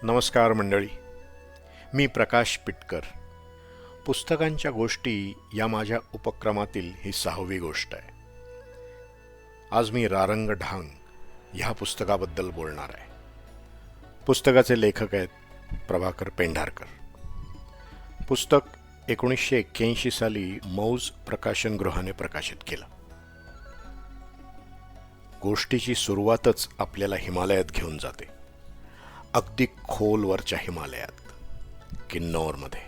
नमस्कार मंडळी. मी प्रकाश पिटकर. पुस्तकांच्या गोष्टी या माझ्या उपक्रमातील ही 6वी गोष्ट आहे. आज मी रारंग ढांग ह्या पुस्तकाबद्दल बोलणार आहे. पुस्तकाचे लेखक आहेत प्रभाकर पेंढारकर. पुस्तक 1981 साली मौज प्रकाशनगृहाने प्रकाशित केलं. गोष्टीची सुरुवातच आपल्याला हिमालयात घेऊन जाते, अगदी खोलवरच्या हिमालयात, किन्नौरमध्ये.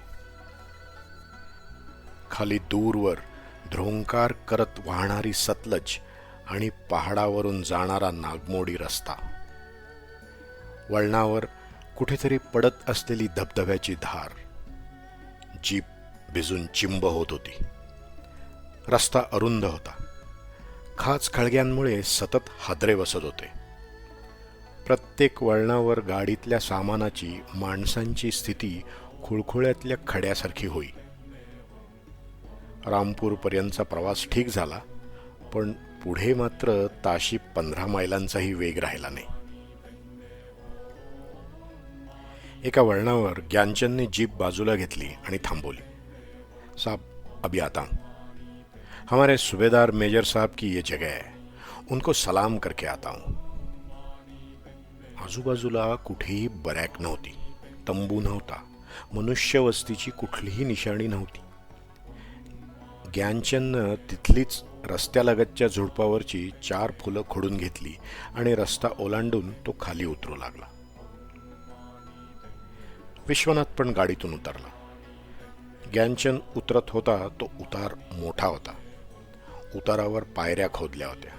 खाली दूरवर ध्रुंकार करत वाहणारी सतलज आणि पहाडावरून जाणारा नागमोडी रस्ता. वळणावर कुठेतरी पडत असलेली धबधब्याची धार. जीप भिजून चिंब होत होती. रस्ता अरुंद होता. खाच खळग्यांमुळे सतत हादरे बसत होते. प्रत्येक वळणावर गाडीतल्या सामानाची, माणसांची स्थिती खुळखुळ्यातल्या खड्यासारखी होई. रामपूरपर्यंतचा प्रवास ठीक झाला, पण पुढे मात्र ताशी 15 मैलांचाही वेग राहिला नाही. एका वळणावर ज्ञानचंदने जीप बाजूला घेतली आणि थांबवली. साहब, अभी आता हूं. हमारे सूबेदार मेजर साहब की ये जगह है, उनको सलाम करके आता हूं. आजूबाजूला कुठेही बरॅक नव्हती, तंबू नव्हता, मनुष्यवस्तीची कुठलीही निशाणी नव्हती. ज्ञानचंदनं तिथलीच रस्त्यालगतच्या झुडपावरची 4 फुलं खोडून घेतली आणि रस्ता ओलांडून तो खाली उतरू लागला. विश्वनाथ पण गाडीतून उतरला. ज्ञानचंद उतरत होता तो उतार मोठा होता. उतारावर पायऱ्या खोदल्या होत्या.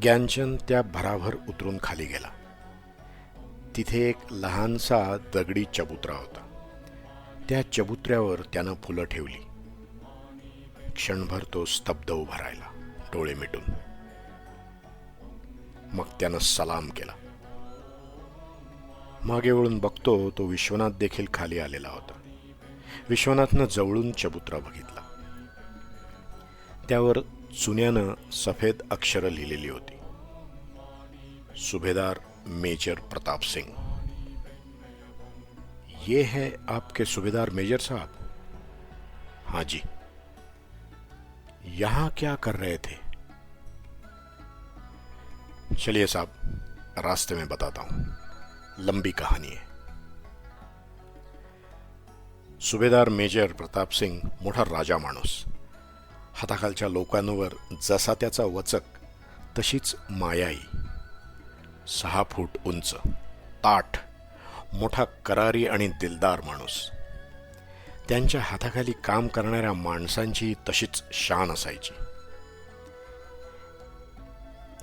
ज्ञानचंद त्या भराभर उतरून खाली गेला. तिथे एक लहानसा दगडी चबुतरा होता. त्या चबुत्र्यावर त्यानं फुलं ठेवली. क्षणभर तो स्तब्ध उभा राहिला, डोळे मिटून. मग त्यानं सलाम केला. मागे वळून बघतो तो विश्वनाथ देखील खाली आलेला होता. विश्वनाथनं जवळून चबुत्रा बघितला. त्यावर चुन्यानं सफेद अक्षरं लिहिलेली होती. सूबेदार मेजर प्रताप सिंह. ये है आपके सूबेदार मेजर साहब? हाँ जी. यहां क्या कर रहे थे? चलिए साहब, रास्ते में बताता हूं, लंबी कहानी है. सूबेदार मेजर प्रताप सिंग मोठा राजा माणूस. हाताखालच्या लोकांवर जसा त्याचा वचक तशीच मायाई. 6 फूट उंच, ताठ, मोठा करारी आणि दिलदार माणूस. त्यांच्या हाताखाली काम करणाऱ्या माणसांची तशीच शान असायची.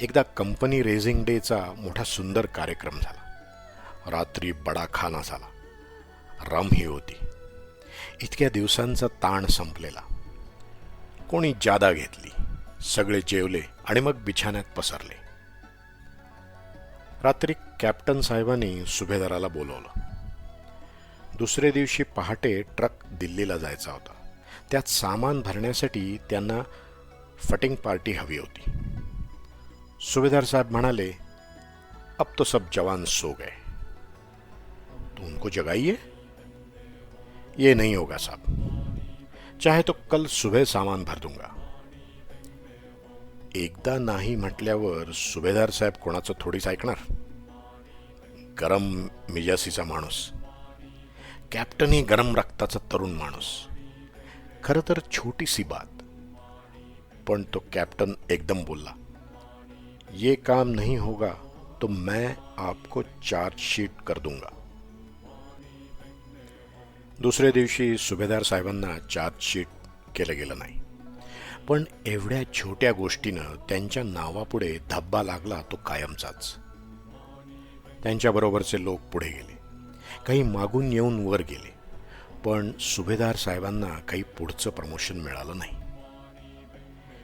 एकदा कंपनी रेझिंग डेचा मोठा सुंदर कार्यक्रम झाला. रात्री बडा खाना झाला. रम ही होती. इतक्या दिवसांचा ताण संपलेला. कोणी जादा घेतली. सगळे जेवले आणि मग बिछाण्यात पसरले. रात्री कॅप्टन साहेबांनी सुभेदाराला बोलवलं. दुसरे दिवशी पहाटे ट्रक दिल्लीला जायचा होता. त्यात सामान भरण्यासाठी त्यांना फटिंग पार्टी हवी होती. सुभेदार साहब म्हणाले, अब तो सब जवान सो गए, तो उनको जगाइए. ये नहीं होगा साहब, चाहे तो कल सुबह सामान भर दूंगा. एकदा नाही म्हटल्यावर सुभेदार साहेब कोणाचं थोडीच ऐकणार. गरम मिजासीचा माणूस. कॅप्टन ही गरम रक्ताचा तरुण माणूस. खरं तर छोटीसी बात, पण तो कॅप्टन एकदम बोलला, ये काम नहीं होगा तो मैं आपको चार्जशीट कर दूंगा. दुसऱ्या दिवशी सुभेदार साहेबांना चार्जशीट केलं गेलं नाही. पण एवढ्या छोट्या गोष्टीनं त्यांच्या नावापुढे धब्बा लागला तो कायमचाच. त्यांच्याबरोबरचे लोक पुढे गेले. काही मागून येऊन वर गेले. पण सुभेदार साहेबांना काही पुढचं प्रमोशन मिळालं नाही.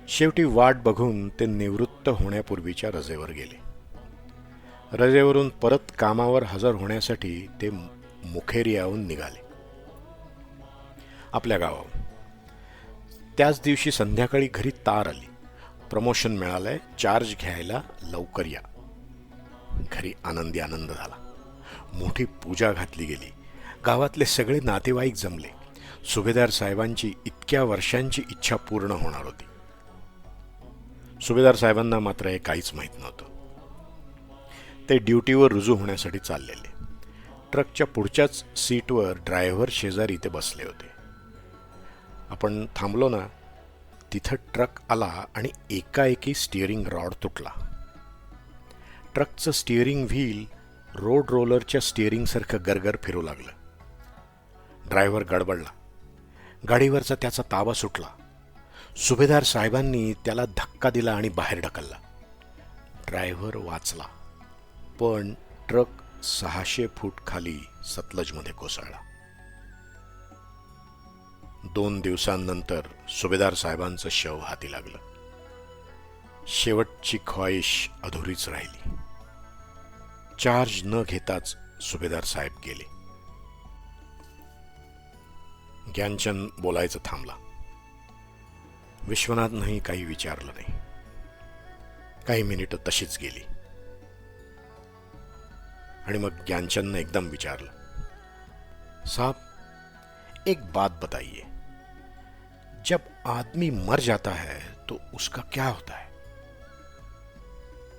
शेवटी वाट बघून ते निवृत्त होण्यापूर्वीच्या रजेवर गेले. रजेवरून परत कामावर हजर होण्यासाठी ते मुखेरियाहून निघाले आपल्या गावावर. त्याच दिवशी संध्याकाळी घरी तार आली, प्रमोशन मिळालंय, चार्ज घ्यायला लवकर या. घरी आनंदी आनंद झाला. मोठी पूजा घातली गेली. गावातले सगळे नातेवाईक जमले. सुभेदार साहेबांची इतक्या वर्षांची इच्छा पूर्ण होणार होती. सुभेदार साहेबांना मात्र हे काहीच माहीत नव्हतं. ते ड्युटीवर रुजू होण्यासाठी चाललेले. ट्रकच्या पुढच्याच सीटवर ड्रायव्हर शेजारी ते बसले होते. आपण थांबलो ना, तिथं ट्रक आला आणि एकाएकी स्टिअरिंग रॉड तुटला. ट्रकचं स्टिअरिंग व्हील रोड रोलरच्या स्टिअरिंगसारखं गरगर फिरू लागलं. ड्रायव्हर गडबडला. गाडीवरचा त्याचा ताबा सुटला. सुभेदार साहेबांनी त्याला धक्का दिला आणि बाहेर ढकलला. ड्रायव्हर वाचला, पण ट्रक 600 फूट खाली सतलजमध्ये कोसळला. 2 दिवसांनंतर सुभेदार साहेबांचं शव हाती लागलं. शेवटची ख्वाहिश अधुरीच राहिली. चार्ज न घेताच सुभेदार साहेब गेले. ज्ञानचंद बोलायचं थांबला. विश्वनाथनंही काही विचारलं नाही. काही मिनिटं तशीच गेली आणि मग ज्ञानचंदने एकदम विचारलं, साहब, एक बात बताइए, जब आदमी मर जाता है तो उसका क्या होता है?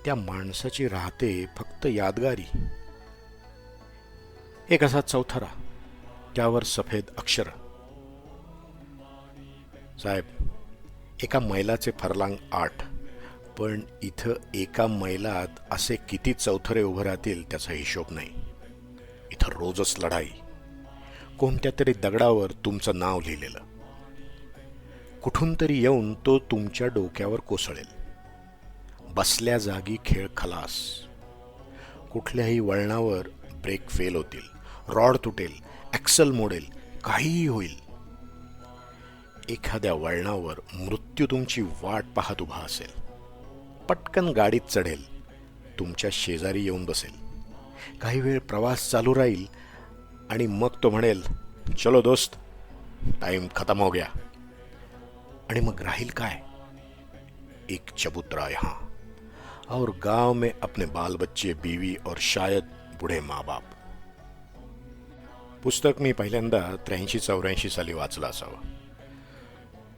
त्या माणसाची राहते फक्त यादगारी. एक असा चौथरा, त्यावर सफेद अक्षर. साहेब, एका मैलाचे फरलांग 8, पण इथं एका मैलात असे किती चौथरे उभे राहतील त्याचा हिशोब नाही. इथं रोजच लढाई. कोणत्या तरी दगडावर तुमचं नाव लिहिलेलं. कुठून तरी येऊन तो तुमच्या डोक्यावर कोसळेल. बसल्या जागी खेळ खलास. कुठल्याही वळणावर ब्रेक फेल होतील, रॉड तुटेल, ॲक्सल मोडेल, काहीही होईल. एखाद्या वळणावर मृत्यू तुमची वाट पाहत उभा असेल. पटकन गाडीत चढेल, तुमच्या शेजारी येऊन बसेल. काही वेळ प्रवास चालू राहील आणि मग तो म्हणेल, चलो दोस्त, टाइम खत्म हो गया. आणि मग राहील काय? एक चबूतरा यहाँ, और गांव में अपने बाल बच्चे, बीवी और शायद बूढ़े माँ बाप. पुस्तक मी पहिल्यांदा 83-84 साली वाचलं असावं.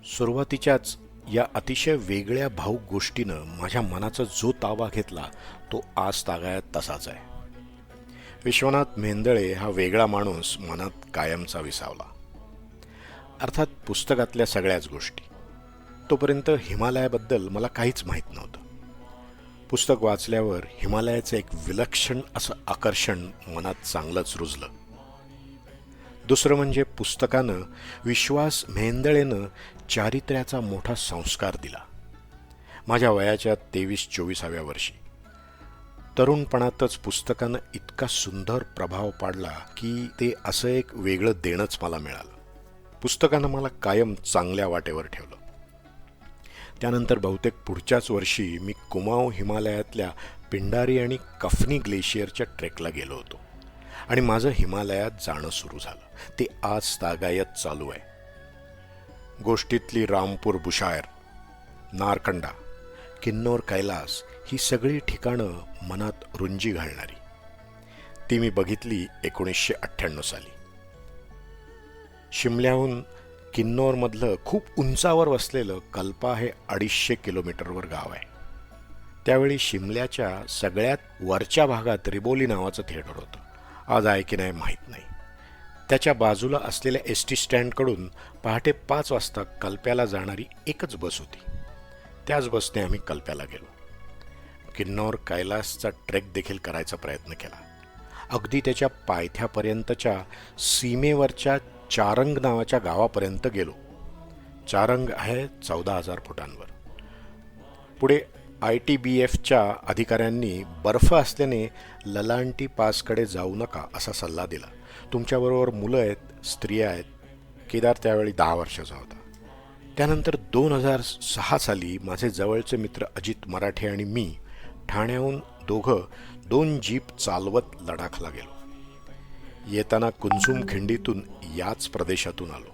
सुरुवातीच्याच या अतिशय वेगळ्या भावूक गोष्टीनं माझ्या मनाचा जो ताबा घेतला तो आज तागायत तसाच आहे. विश्वनाथ मेहेंदळे हा वेगळा माणूस मनात कायमचा विसावला. अर्थात पुस्तकातल्या सगळ्याच गोष्टी. तोपर्यंत हिमालयाबद्दल मला काहीच माहीत नव्हतं. पुस्तक वाचल्यावर हिमालयाचं एक विलक्षण असं आकर्षण मनात चांगलंच रुजलं. दुसरं म्हणजे पुस्तकानं विश्वास मेहेंदळेनं चारित्र्याचा मोठा संस्कार दिला. माझ्या वयाच्या 23-24व्या वर्षी तरुणपणातच पुस्तकानं इतका सुंदर प्रभाव पाडला की ते असं एक वेगळं देणंच मला मिळालं. पुस्तकानं मला कायम चांगल्या वाटेवर ठेवलं. त्यानंतर बहुतेक पुढच्याच वर्षी मी कुमाऊ हिमालयातल्या पिंडारी आणि कफनी ग्लेशियरच्या ट्रेकला गेलो होतो आणि माझं हिमालयात जाणं सुरू झालं. ते आज तागायत चालू आहे. गोष्टीतली रामपूर बुशायर, नारकंडा, किन्नौर कैलास ही सगळी ठिकाणं मनात रुंजी घालणारी. ती मी बघितली 1998 साली. शिमल्याहून किन्नौरमधलं खूप उंचावर वसलेलं कल्पा हे 250 किलोमीटरवर गाव आहे. त्यावेळी शिमल्याच्या सगळ्यात वरच्या भागात रिबोली नावाचं थिएटर होतं. आज आहे की नाही माहीत नाही. त्याच्या बाजूला असलेल्या एस टी स्टँडकडून पहाटे 5 वाजता कल्प्याला जाणारी एकच बस होती. त्याच बसने आम्ही कल्प्याला गेलो. किन्नौर कैलासचा ट्रेक देखील करायचा प्रयत्न केला. अगदी त्याच्या पायथ्यापर्यंतच्या सीमेवरच्या चारंग नावाच्या गावापर्यंत गेलो. चारंग आहे 14,000 फुटांवर. पुढे ITBFच्या अधिकाऱ्यांनी बर्फ असल्याने ललांटी पासकडे जाऊ नका असा सल्ला दिला. तुमच्याबरोबर मुलं आहेत, स्त्रिया आहेत. केदार त्यावेळी 10 वर्षाचा होता. त्यानंतर 2006 साली माझे जवळचे मित्र अजित मराठे आणि मी ठाण्याहून दोघं 2 जीप चालवत लडाखला गेलो. येताना कुंझुम खिंडीतून याच प्रदेशातून आलो.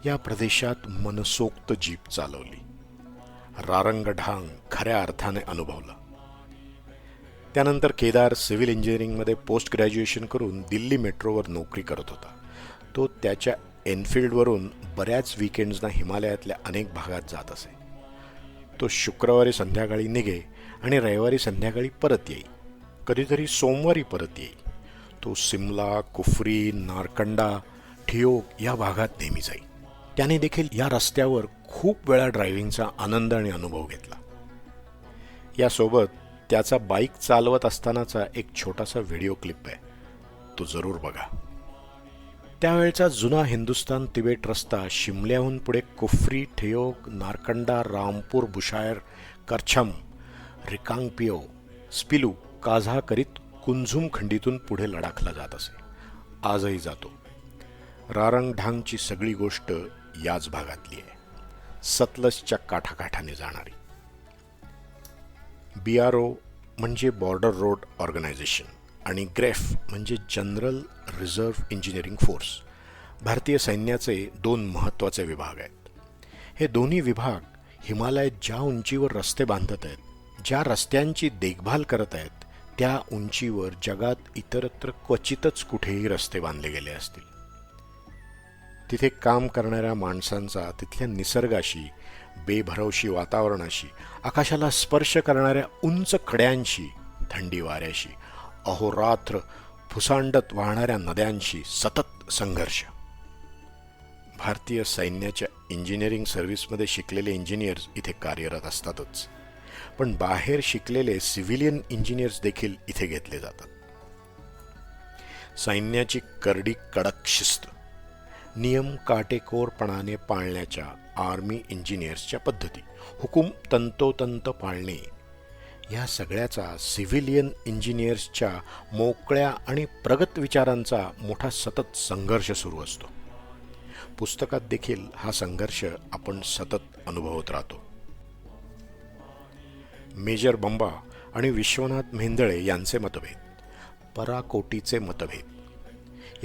या प्रदेशात मनसोक्त जीप चालवली. रारंगढांग खऱ्या अर्थाने अनुभवला. त्यानंतर केदार सिव्हिल इंजिनिअरिंगमध्ये पोस्ट ग्रॅज्युएशन करून दिल्ली मेट्रोवर नोकरी करत होता. तो त्याच्या एनफिल्डवरून बऱ्याच विकेंड्सना हिमालयातल्या अनेक भागात जात असे. तो शुक्रवारी संध्याकाळी निघे आणि रविवारी संध्याकाळी परत येई, कधीतरी सोमवारी परत येई. तो सिमला, कुफरी, नारकंडा, ठियोग या भागात नेहमी जाई. त्याने देखील या रस्त्यावर खूप वेळा ड्रायव्हिंगचा आनंद आणि अनुभव घेतला. यासोबत त्याचा बाईक चालवत असतानाचा एक छोटासा व्हिडिओ क्लिप आहे, तो जरूर बघा. त्यावेळचा जुना हिंदुस्तान तिबेट रस्ता शिमल्याहून पुढे कुफरी, ठियोग, नारकंडा, रामपूर, बुशायर, करछम, रिकांगपिओ, स्पिलू, काझा करीत कुंझुम खंडीतून पुढे लडाखला जात असे. आजही जातो. रारंग ढांगची सगळी गोष्ट याच भागातली आहे, सतलजच्या काठाकाठाने जाणारी. BRO म्हणजे बॉर्डर रोड ऑर्गनायझेशन आणि ग्रेफ म्हणजे जनरल रिझर्व्ह इंजिनिअरिंग फोर्स, भारतीय सैन्याचे 2 महत्त्वाचे विभाग आहेत. हे दोन्ही विभाग हिमालयात ज्या उंचीवर रस्ते बांधत आहेत, ज्या रस्त्यांची देखभाल करत आहेत, त्या उंचीवर जगात इतरत्र क्वचितच कुठेही रस्ते बांधले गेले असतील. तिथे काम करणाऱ्या माणसांचा तिथल्या निसर्गाशी, बेभरवशी वातावरणाशी, आकाशाला स्पर्श करणाऱ्या उंच कड्यांशी, थंडी वाऱ्याशी, अहोरात्र फुसांडत वाहणाऱ्या नद्यांशी सतत संघर्ष. भारतीय सैन्याच्या इंजिनिअरिंग सर्व्हिसमध्ये शिकलेले इंजिनियर्स इथे कार्यरत असतातच, पण बाहेर शिकलेले सिव्हिलियन इंजिनियर्स देखील इथे घेतले जातात. सैन्याची करडी कडक शिस्त, नियम काटेकोरपणाने पाळण्याच्या आर्मी इंजिनियर्सच्या पद्धती, हुकूम तंतोतंत पाळणे, या सगळ्याचा सिव्हिलियन इंजिनियर्सच्या मोकळ्या आणि प्रगत विचारांचा मोठा सतत संघर्ष सुरू असतो. पुस्तकात देखील हा संघर्ष आपण सतत अनुभवत राहतो. मेजर बंबा आणि विश्वनाथ मेहेंदळे यांचे मतभेद, पराकोटीचे मतभेद,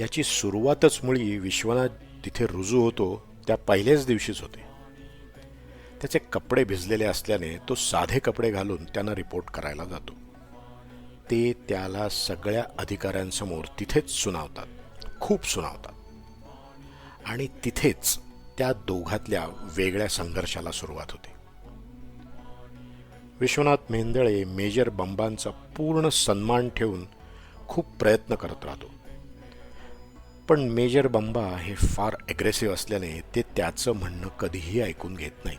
याची सुरुवातच मुळी विश्वनाथ तिथे रुजू होतो त्या पहिल्याच दिवशीच होते. त्याचे कपडे भिजलेले असल्याने तो साधे कपडे घालून त्यांना रिपोर्ट करायला जातो. ते त्याला सगळ्या अधिकाऱ्यांसमोर तिथेच सुनावतात, खूप सुनावतात. आणि तिथेच त्या दोघातल्या वेगळ्या संघर्षाला सुरुवात होते. विश्वनाथ मेहेंदळे मेजर बंबांचा पूर्ण सन्मान ठेवून खूप प्रयत्न करत राहतो, पण मेजर बंबा हे फार ॲग्रेसिव्ह असल्याने ते त्याचं म्हणणं कधीही ऐकून घेत नाहीत.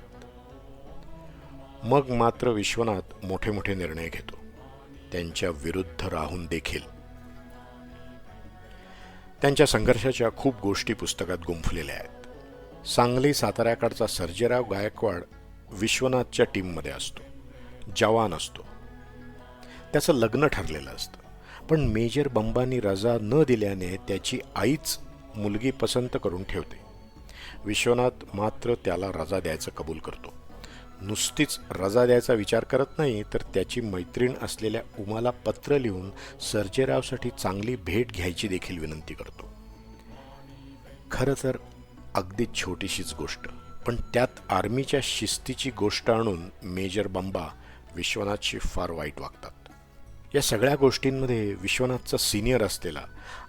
मग मात्र विश्वनाथ मोठे मोठे निर्णय घेतो, त्यांच्या विरुद्ध राहून देखील. त्यांच्या संघर्षाच्या खूप गोष्टी पुस्तकात गुंफलेल्या आहेत. सांगली साताऱ्याकडचा सर्जेराव गायकवाड विश्वनाथच्या टीममध्ये असतो, जवान असतो. त्याचं लग्न ठरलेलं असतं, पण मेजर बंबांनी रजा न दिल्याने त्याची आईच मुलगी पसंत करून ठेवते. विश्वनाथ मात्र त्याला रजा द्यायचं कबूल करतो. नुसतीच रजा द्यायचा विचार करत नाही, तर त्याची मैत्रीण असलेल्या उमाला पत्र लिहून सर्जेरावसाठी चांगली भेट घ्यायची देखील विनंती करतो. खरं तर अगदी छोटीशीच गोष्ट, पण त्यात आर्मीच्या शिस्तीची गोष्ट आणून मेजर बंबा विश्वनाथशी फार वाईट वागतात. या सगळ्या गोष्टींमध्ये विश्वनाथचा सिनियर असलेला,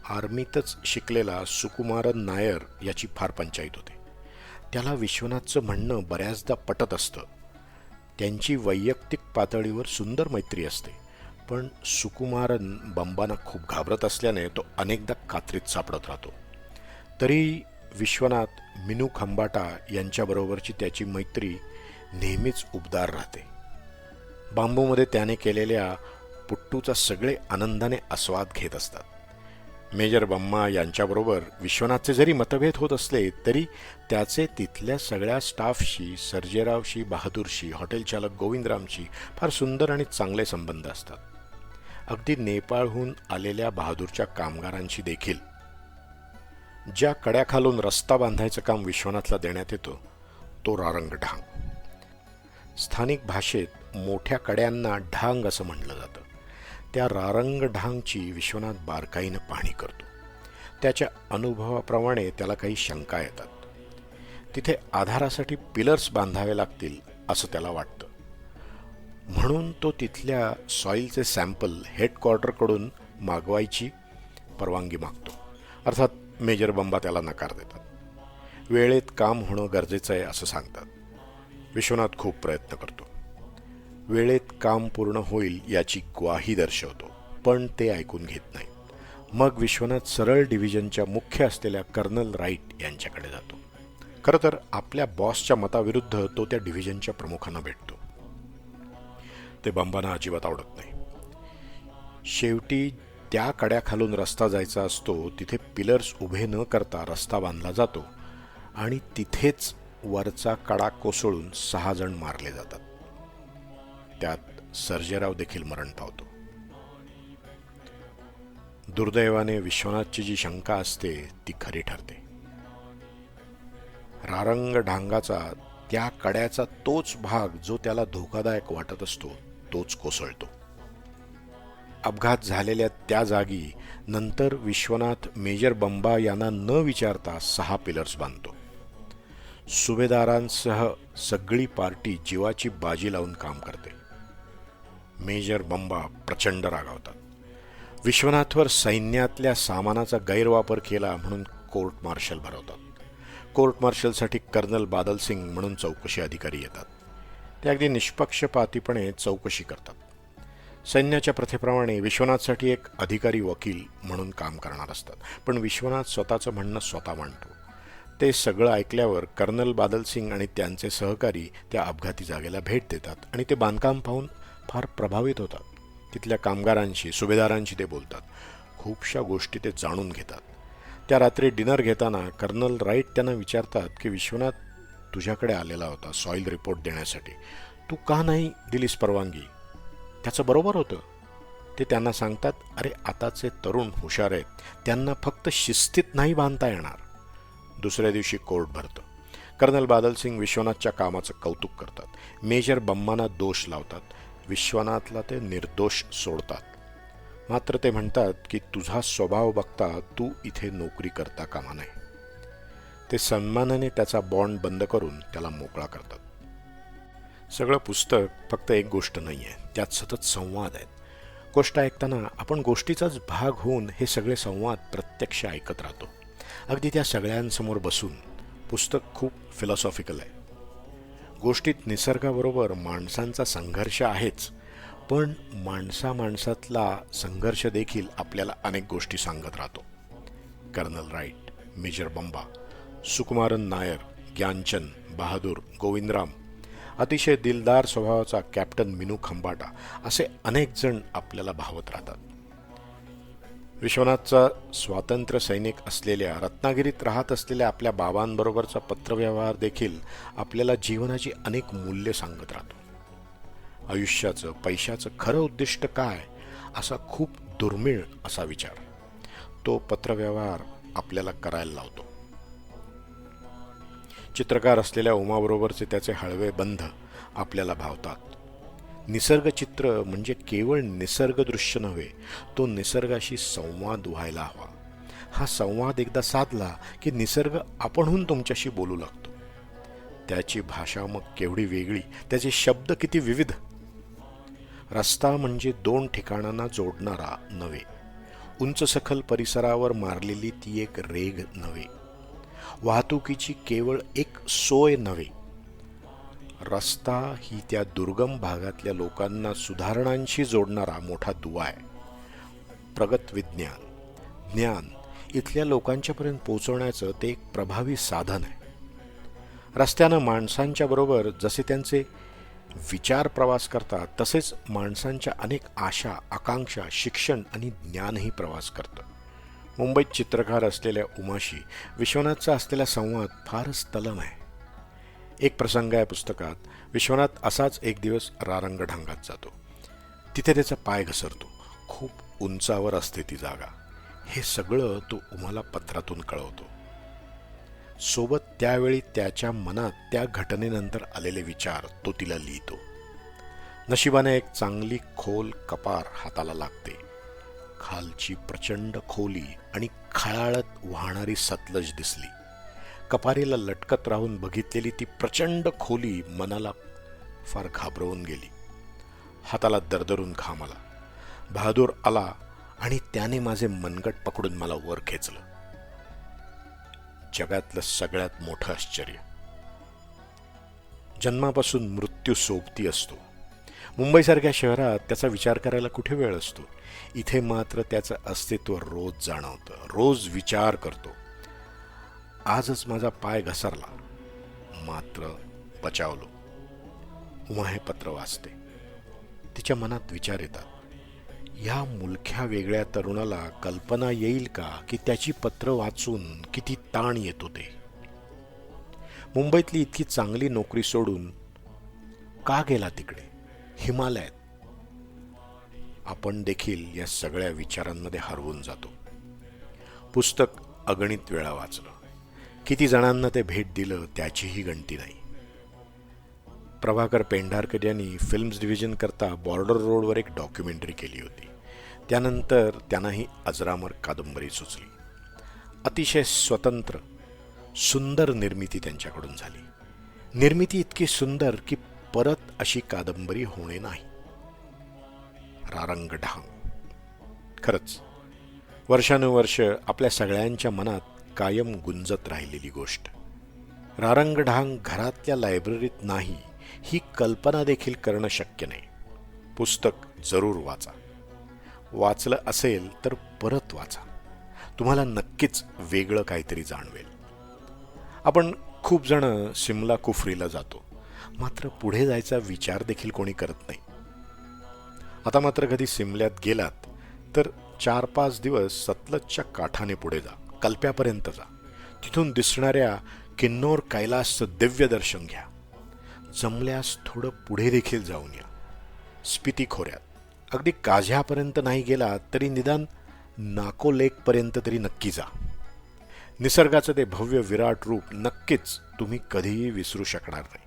आर्मीतच शिकलेला सुकुमारन नायर याची फार पंचाईत होते. त्याला विश्वनाथचं म्हणणं बऱ्याचदा पटत असतं. त्यांची वैयक्तिक पातळीवर सुंदर मैत्री असते, पण सुकुमारन बंबांना खूप घाबरत असल्याने तो अनेकदा कात्रीत सापडत राहतो. तरी विश्वनाथ मिनू खंबाटा यांच्याबरोबरची त्याची मैत्री नेहमीच उबदार राहते. बांबूमध्ये त्याने केलेल्या पुट्टूचा सगळे आनंदाने आस्वाद घेत असतात. मेजर बंबा यांच्याबरोबर विश्वनाथचे जरी मतभेद होत असले तरी त्याचे तिथल्या सगळ्या स्टाफशी, सर्जेरावशी, बहादूरशी, हॉटेल चालक गोविंदरामशी फार सुंदर आणि चांगले संबंध असतात. अगदी नेपाळहून आलेल्या बहादूरच्या कामगारांशी देखील. ज्या कड्याखालून रस्ता बांधायचं काम विश्वनाथला देण्यात येतो तो रारंग ढांग. स्थानिक भाषेत मोठ्या कड्यांना ढांग असं म्हटलं जातं. त्या रारंग ढांगची विश्वनाथ बारकाईनं पाहणी करतो. त्याच्या अनुभवाप्रमाणे त्याला काही शंका येतात. तिथे आधारासाठी पिलर्स बांधावे लागतील असं त्याला वाटतं. म्हणून तो तिथल्या सॉईलचे सॅम्पल हेडक्वार्टरकडून मागवायची परवानगी मागतो. अर्थात मेजर बंबा त्याला नकार देतात. वेळेत काम होणं गरजेचं आहे असं सांगतात. विश्वनाथ खूप प्रयत्न करतो, वेळेत काम पूर्ण होईल याची ग्वाही दर्शवतो, पण ते ऐकून घेत नाही. मग विश्वनाथ सरळ डिव्हिजनच्या मुख्य असलेल्या कर्नल राईट यांच्याकडे जातो. खरं तर आपल्या बॉसच्या मताविरुद्ध तो त्या डिव्हिजनच्या प्रमुखांना भेटतो. ते बंबांना अजिबात आवडत नाही. शेवटी त्या कड्याखालून रस्ता जायचा असतो तिथे पिलर्स उभे न करता रस्ता बांधला जातो आणि तिथेच वरचा कडा कोसळून 6 जण मारले जातात. त्यात सर्जेराव देखील मरण पावतो. दुर्दैवाने विश्वनाथची जी शंका असते ती खरी ठरते. रारंग ढांगाचा त्या कड्याचा तोच भाग जो त्याला धोकादायक वाटत असतो तोच कोसळतो. अपघात झालेल्या त्या जागी नंतर विश्वनाथ मेजर बंबा यांना न विचारता 6 पिलर्स बांधतो. सुभेदारांसह सगळी पार्टी जीवाची बाजी लावून काम करते. मेजर बंबा प्रचंड रागावतात. विश्वनाथवर सैन्यातल्या सामानाचा गैरवापर केला म्हणून कोर्ट मार्शल भरवतात. कोर्ट मार्शलसाठी कर्नल बादल सिंग म्हणून चौकशी अधिकारी येतात. ते अगदी निष्पक्षपातीपणे चौकशी करतात. सैन्याच्या प्रथेप्रमाणे विश्वनाथसाठी एक अधिकारी वकील म्हणून काम करणार असतात, पण विश्वनाथ स्वतःचं म्हणणं स्वतः मांडतो. ते सगळं ऐकल्यावर कर्नल बादल सिंग आणि त्यांचे सहकारी त्या अपघाती जागेला भेट देतात आणि ते बांधकाम पाहून फार प्रभावित होतात. तिथल्या कामगारांशी, सुभेदारांशी ते बोलतात. खूपशा गोष्टी ते जाणून घेतात. त्या रात्री डिनर घेताना कर्नल राईट त्यांना विचारतात की विश्वनाथ तुझ्याकडे आलेला होता सॉईल रिपोर्ट देण्यासाठी, तू का नाही दिलीस परवानगी? त्याचं बरोबर होतं. ते त्यांना सांगतात, अरे आताचे तरुण हुशार आहेत, त्यांना फक्त शिस्तीत नाही बांधता येणार. दुसऱ्या दिवशी कोर्ट भरतं. कर्नल बादल सिंग विश्वनाथच्या कामाचं कौतुक करतात. मेजर बंबांना दोष लावतात. विश्वनाथला ते निर्दोष सोडतात. मात्र ते म्हणतात की तुझा स्वभाव बघता तू इथे नोकरी करता कामा नये. ते सन्मानाने त्याचा बॉन्ड बंद करून त्याला मोकळा करतात. सगळं पुस्तक फक्त एक गोष्ट नाही आहे, त्यात सतत संवाद आहेत. गोष्ट ऐकताना आपण गोष्टीचाच भाग होऊन हे सगळे संवाद प्रत्यक्ष ऐकत राहतो. अगदी त्या सगळ्यांसमोर बसून. पुस्तक खूप फिलॉसॉफिकल आहे. गोष्टीत निसर्गाबरोबर माणसांचा संघर्ष आहेच, पण माणसातला संघर्ष देखील आपल्याला अनेक गोष्टी सांगत राहतो. कर्नल राईट, मेजर बंबा, सुकुमारन नायर, ज्ञानचंद, बहादूर, गोविंदराम, अतिशय दिलदार स्वभावाचा कॅप्टन मिनू खंबाटा, असे अनेक जण आपल्याला भावत राहतात. विश्वनाथचा स्वातंत्र्य सैनिक असलेल्या रत्नागिरीत राहत असलेल्या आपल्या बाबांबरोबरचा पत्रव्यवहार देखील आपल्याला जीवनाची अनेक मूल्ये सांगत राहतो. आयुष्याचं, पैशाचं खरं उद्दिष्ट काय, असा खूप दुर्मिळ असा विचार तो पत्रव्यवहार आपल्याला करायला लावतो. चित्रकार असलेल्या उमाबरोबरचे त्याचे हळवे बंध आपल्याला भावतात. निसर्गचित्र म्हणजे केवळ निसर्गदृश्य नव्हे, तो निसर्गाशी संवाद व्हायला हवा. हा संवाद एकदा साधला की निसर्ग आपणहून तुमच्याशी बोलू लागतो. त्याची भाषा मग केवढी वेगळी, त्याचे शब्द किती विविध. रस्ता म्हणजे 2 ठिकाणांना जोडणारा नव्हे, उंच सखल परिसरावर मारलेली ती एक रेघ नव्हे, वाहतुकीची केवळ एक सोय नव्हे. रस्ता ही त्या दुर्गम भागातल्या लोकांना सुधारणांशी जोडणारा मोठा दुवा आहे. प्रगत विज्ञान, ज्ञान इथल्या लोकांच्यापर्यंत पोहोचवण्याचं ते एक प्रभावी साधन आहे. रस्त्यानं माणसांच्या बरोबर जसे त्यांचे विचार प्रवास करतात, तसेच माणसांच्या अनेक आशा, आकांक्षा, शिक्षण आणि ज्ञानही प्रवास करतं. मुंबईत चित्रकार असलेल्या उमाशी विश्वनाथचा असलेला संवाद फारच तलम आहे. एक प्रसंग आहे पुस्तकात. विश्वनाथ असाच एक दिवस रारंग ढांगात जातो. तिथे त्याचा पाय घसरतो. खूप उंचावर असते ती जागा. हे सगळं तो उमाला पत्रातून कळवतो. सोबत त्यावेळी त्याच्या मनात त्या घटनेनंतर आलेले विचार तो तिला लिहितो. नशिबाने एक चांगली खोल कपार हाताला लागते. खालची प्रचंड खोली आणि खळाळत वाहणारी सतलज दिसली. कपारीला लटकत राहून बघितलेली ती प्रचंड खोली मनाला फार घाबरवून गेली. हाताला दरदरून घाम आला. बहादूर आला आणि त्याने माझे मनगट पकडून मला वर खेचलं. जगातलं सगळ्यात मोठं आश्चर्य. जन्मापासून मृत्यू सोबती असतो. मुंबईसारख्या शहरात त्याचा विचार करायला कुठे वेळ असतो. इथे मात्र त्याचं अस्तित्व रोज जाणवतं, रोज विचार करतो. आजच माझा पाय घसरला, मात्र बचावलो. उमा हे पत्र वाचते. तिच्या मनात विचार येतात. या मुलख्या वेगळ्या तरुणाला कल्पना येईल का की त्याची पत्र वाचून किती ताण येतो ते. मुंबईतली इतकी चांगली नोकरी सोडून का गेला तिकडे हिमालयात. आपण देखील या सगळ्या विचारांमध्ये हरवून जातो. पुस्तक अगणित वेळा वाचलं. किती जणांना ते भेट दिलं त्याचीही गणती नाही. प्रभाकर पेंढारकर यांनी फिल्म्स डिव्हिजन करता बॉर्डर रोडवर एक डॉक्युमेंटरी केली होती. त्यानंतर त्यांना ही अजरामर कादंबरी सुचली. अतिशय स्वतंत्र सुंदर निर्मिती त्यांच्याकडून झाली. निर्मिती इतकी सुंदर की परत अशी कादंबरी होणे नाही. रारंगढांग. खरंच वर्षानुवर्ष आपल्या सगळ्यांच्या मनात कायम गुंजत राहिलेली गोष्ट. रारंगढांग घरातल्या लायब्ररीत नाही ही कल्पना देखील करणं शक्य नाही. पुस्तक जरूर वाचा. वाचलं असेल तर परत वाचा. तुम्हाला नक्कीच वेगळं काहीतरी जाणवेल. आपण खूप जण सिमला कुफरीला जातो, मात्र पुढे जायचा विचार देखील कोणी करत नाही. आता मात्र कधी सिमल्यात गेलात तर 4-5 दिवस सतलजच्या काठाने पुढे जा, कल्प्यापर्यंत जा. तिथून दिसणाऱ्या किन्नौर कैलासचं दिव्य दर्शन घ्या. जमल्यास थोडं पुढे देखील जाऊन या. स्पिती खोऱ्यात अगदी काझ्यापर्यंत नाही गेला तरी निदान नाको लेकपर्यंत तरी नक्की जा. निसर्गाचं ते भव्य विराट रूप नक्कीच तुम्ही कधीही विसरू शकणार नाही.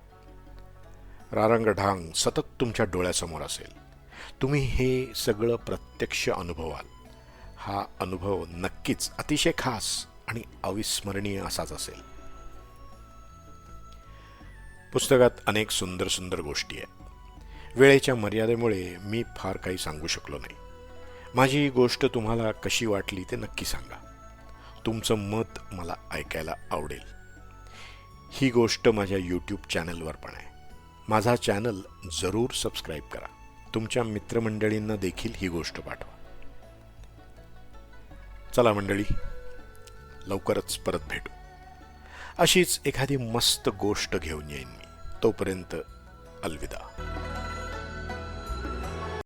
रारंगढांग सतत तुमच्या डोळ्यासमोर असेल. तुम्ही हे सगळं प्रत्यक्ष अनुभवाल. हा अनुभव नक्कीच अतिशय खास आणि अविस्मरणीय असाच असेल. पुस्तकात अनेक सुंदर सुंदर गोष्टी आहेत. वेळेच्या मर्यादेमुळे मी फार काही सांगू शकलो नाही. माझी ही गोष्ट तुम्हाला कशी वाटली ते नक्की सांगा. तुमचं मत मला ऐकायला आवडेल. ही गोष्ट माझ्या यूट्यूब चॅनलवर पण आहे. माझा चॅनल जरूर सबस्क्राईब करा. तुमच्या मित्रमंडळींना देखील ही गोष्ट पाठवा. चला मंडळी, लवकरच परत भेटू. अशीच एखादी मस्त गोष्ट घेऊन येईन मी. तोपर्यंत अलविदा.